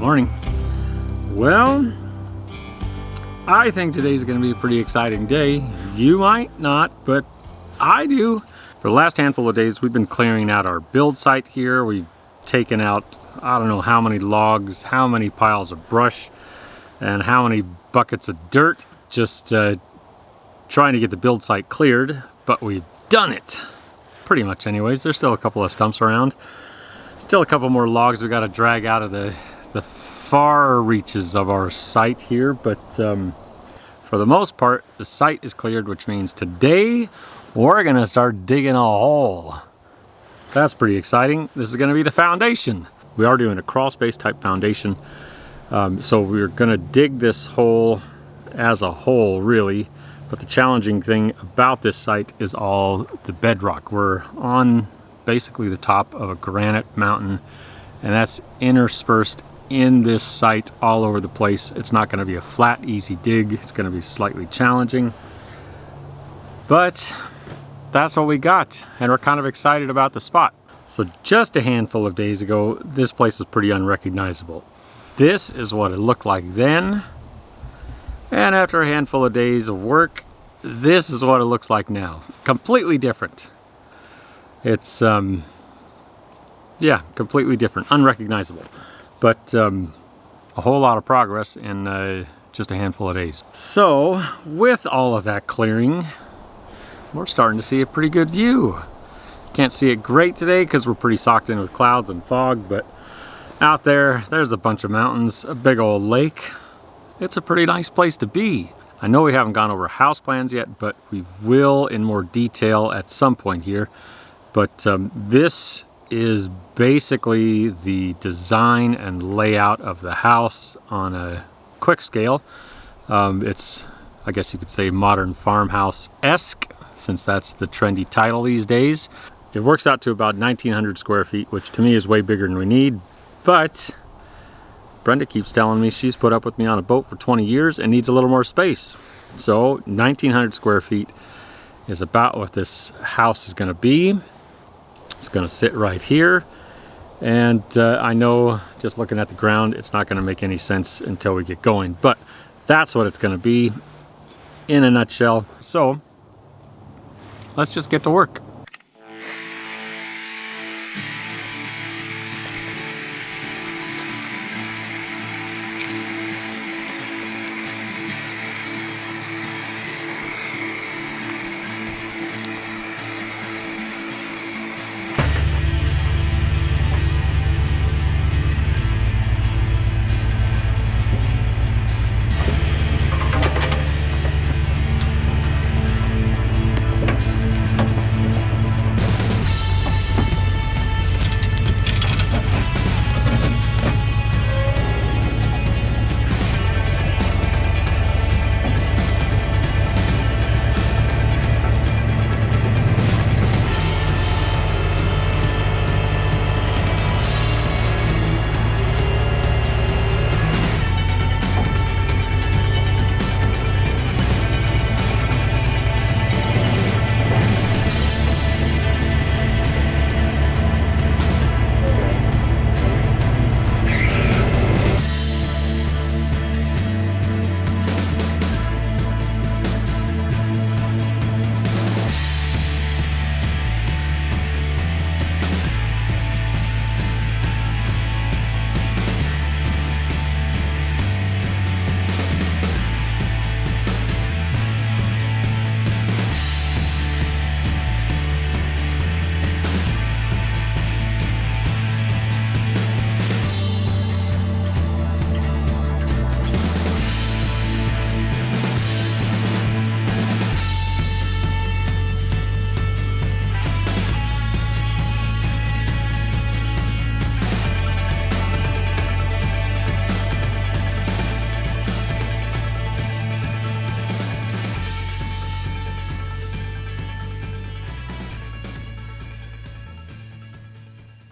morning. Well, I think today's going to be a pretty exciting day. You might not, but I do. For the last handful of days, we've been clearing out our build site here. We've taken out, I don't know how many logs, how many piles of brush, and how many buckets of dirt, just trying to get the build site cleared, but we've done it. Pretty much anyways. There's still a couple of stumps around. Still a couple more logs we got to drag out of the far reaches of our site here, but for the most part the site is cleared, which means today we're gonna start digging a hole. That's pretty exciting. This is gonna be the foundation. We are doing a crawl space type foundation, so we're gonna dig this hole as a whole really, but the challenging thing about this site is all the bedrock. We're on basically the top of a granite mountain, and that's interspersed in this site all over the place. It's not going to be a flat, easy dig. It's going to be slightly challenging, but that's what we got, and we're kind of excited about the spot. So just a handful of days ago, this place was pretty unrecognizable. This is what it looked like then, and after a handful of days of work, this is what it looks like now. Completely different. It's yeah, completely different, unrecognizable. But a whole lot of progress in just a handful of days. So with all of that clearing, we're starting to see a pretty good view. Can't see it great today because we're pretty socked in with clouds and fog, but out there's a bunch of mountains, a big old lake. It's a pretty nice place to be. I know we haven't gone over house plans yet, but we will in more detail at some point here. But this is basically the design and layout of the house on a quick scale. It's, I guess you could say, modern farmhouse-esque, since that's the trendy title these days. It works out to about 1,900 square feet, which to me is way bigger than we need, but Brenda keeps telling me she's put up with me on a boat for 20 years and needs a little more space. So 1,900 square feet is about what this house is going to be. It's going to sit right here, and I know just looking at the ground it's not going to make any sense until we get going, but that's what it's going to be in a nutshell. So let's just get to work.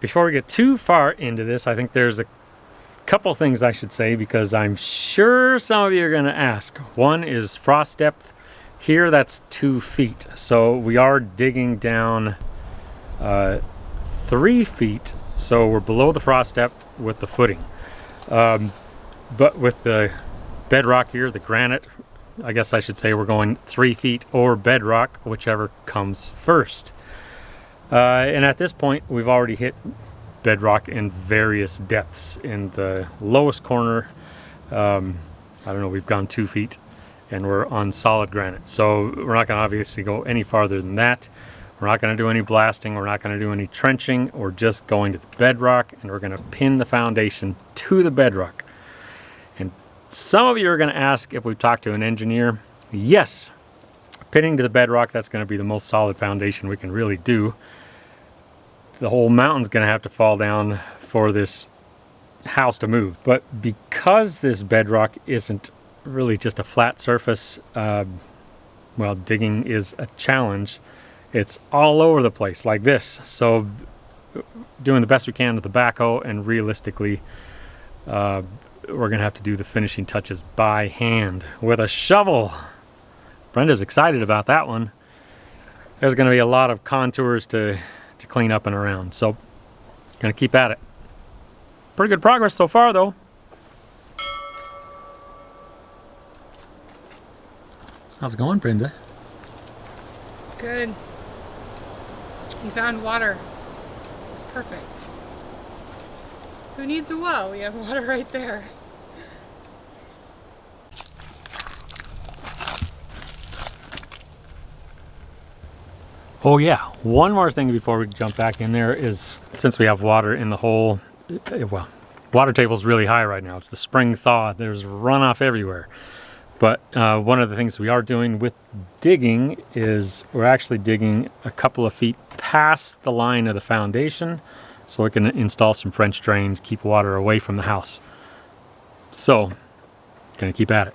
Before we get too far into this, I think there's a couple things I should say, because I'm sure some of you are going to ask. One is frost depth. Here that's 2 feet, so we are digging down 3 feet, so we're below the frost depth with the footing. But with the bedrock here, the granite, I guess I should say we're going 3 feet or bedrock, whichever comes first. And at this point, we've already hit bedrock in various depths. In the lowest corner, I don't know, we've gone 2 feet and we're on solid granite. So we're not going to obviously go any farther than that. We're not going to do any blasting. We're not going to do any trenching. We're just going to the bedrock, and we're going to pin the foundation to the bedrock. And some of you are going to ask if we've talked to an engineer. Yes, pinning to the bedrock, that's going to be the most solid foundation we can really do. The whole mountain's going to have to fall down for this house to move. But because this bedrock isn't really just a flat surface, well, digging is a challenge. It's all over the place like this. So doing the best we can with the backhoe, and realistically, we're going to have to do the finishing touches by hand with a shovel. Brenda's excited about that one. There's going to be a lot of contours to clean up and around, so going to keep at it. Pretty good progress so far, though. How's it going, Brenda? Good. We found water. It's perfect. Who needs a well? We have water right there. Oh yeah, one more thing before we jump back in there is, since we have water in the hole, well, water table's really high right now. It's the spring thaw. There's runoff everywhere. But one of the things we are doing with digging is we're actually digging a couple of feet past the line of the foundation so we can install some French drains, keep water away from the house. So, gonna keep at it.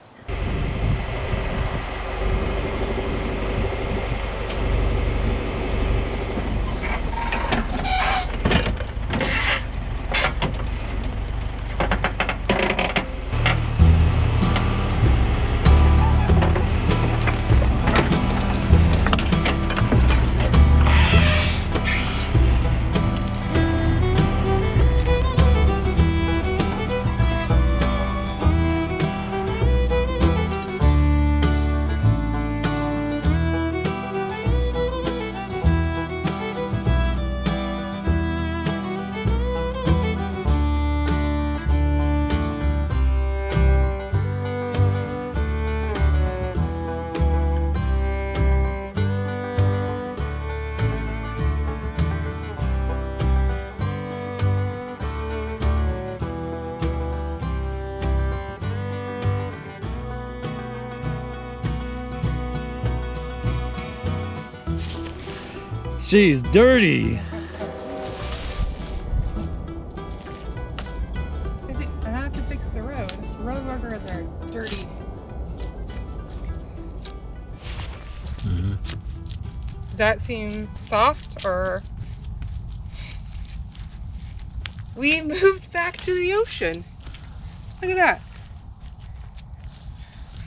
She's dirty. I have to fix the road. The road markers are dirty. Mm-hmm. Does that seem soft, or? We moved back to the ocean. Look at that.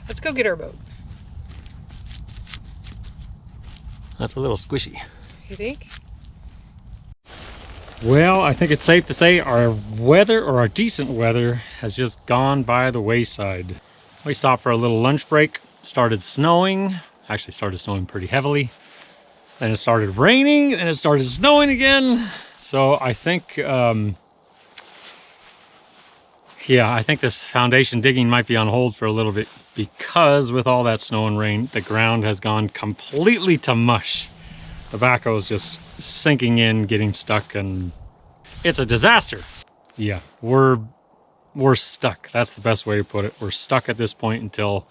Let's go get our boat. That's a little squishy. You think? Well, I think it's safe to say our weather, or our decent weather, has just gone by the wayside. We stopped for a little lunch break. Started snowing. Actually started snowing pretty heavily. Then it started raining, and it started snowing again. So I think, yeah, I think this foundation digging might be on hold for a little bit, because with all that snow and rain, the ground has gone completely to mush. The backhoe is just sinking in, getting stuck, and it's a disaster. Yeah, we're stuck. That's the best way to put it. We're stuck at this point until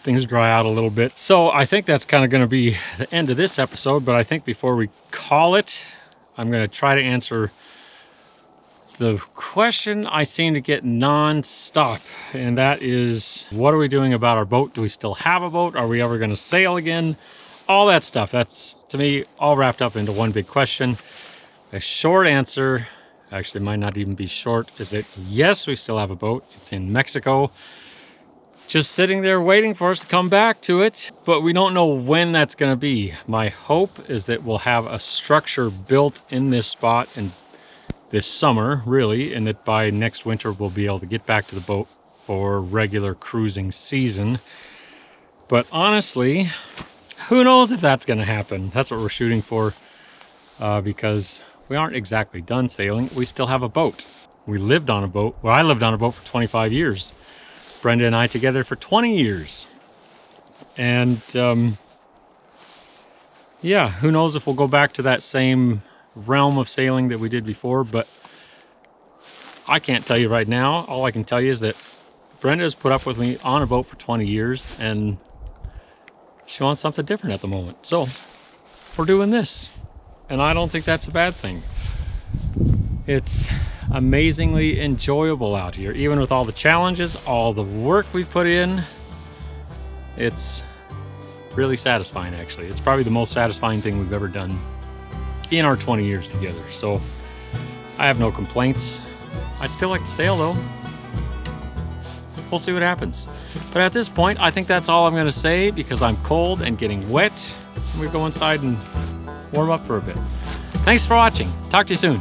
things dry out a little bit. So I think that's kind of going to be the end of this episode, but I think before we call it, I'm going to try to answer the question I seem to get non-stop, and that is, what are we doing about our boat? Do we still have a boat? Are we ever going to sail again? All that stuff. That's, to me, all wrapped up into one big question. The short answer, actually might not even be short, is that yes, we still have a boat. It's in Mexico, just sitting there waiting for us to come back to it, but we don't know when that's going to be. My hope is that we'll have a structure built in this spot and this summer, really, and that by next winter we'll be able to get back to the boat for regular cruising season. But honestly, who knows if that's going to happen. That's what we're shooting for, because we aren't exactly done sailing. We still have a boat. We lived on a boat. Well, I lived on a boat for 25 years. Brenda and I together for 20 years. And yeah, who knows if we'll go back to that same realm of sailing that we did before, but I can't tell you right now. All I can tell you is that Brenda has put up with me on a boat for 20 years, and she wants something different at the moment. So we're doing this, and I don't think that's a bad thing. It's amazingly enjoyable out here, even with all the challenges, all the work we've put in. It's really satisfying, actually. It's probably the most satisfying thing we've ever done in our 20 years together. So I have no complaints. I'd still like to sail though. We'll see what happens. But at this point, I think that's all I'm going to say, because I'm cold and getting wet. We go inside and warm up for a bit. Thanks for watching. Talk to you soon.